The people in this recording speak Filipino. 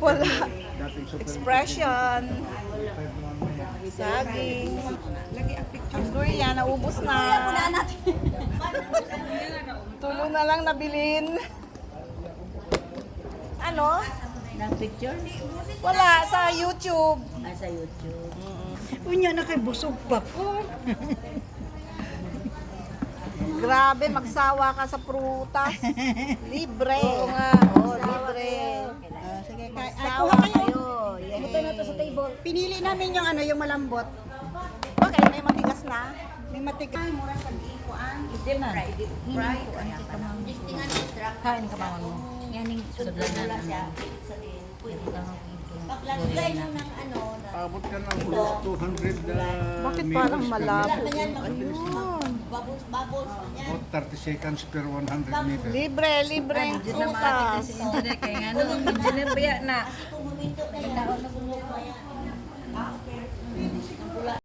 Wala. Expression. Saging. Ang durian, naubos na. Tulo na lang nabilin. Ano? Na picture? Wala, sa YouTube. Sa YouTube. Unya na kay busog pa ko. Grabe, magsawa ka sa prutas. Libre. Oo nga. Oo, libre. Sige, Magsawa kayo. Ito na to sa table. Pinili namin yung yung malambot. Bakit? May matigas na? May matigas. Hindi man. Kain ka ba mo? Yaning sudlan na siya. Paglagay mo ng ano, Abot ka ng 200 Bakit meters parang per malabo? minute. Ayun. bubbles yan. About 30 seconds per 100 meters. Libre, libre ang prutas. Kaya nga no, engineer ba yan na? Kung huminto na yan,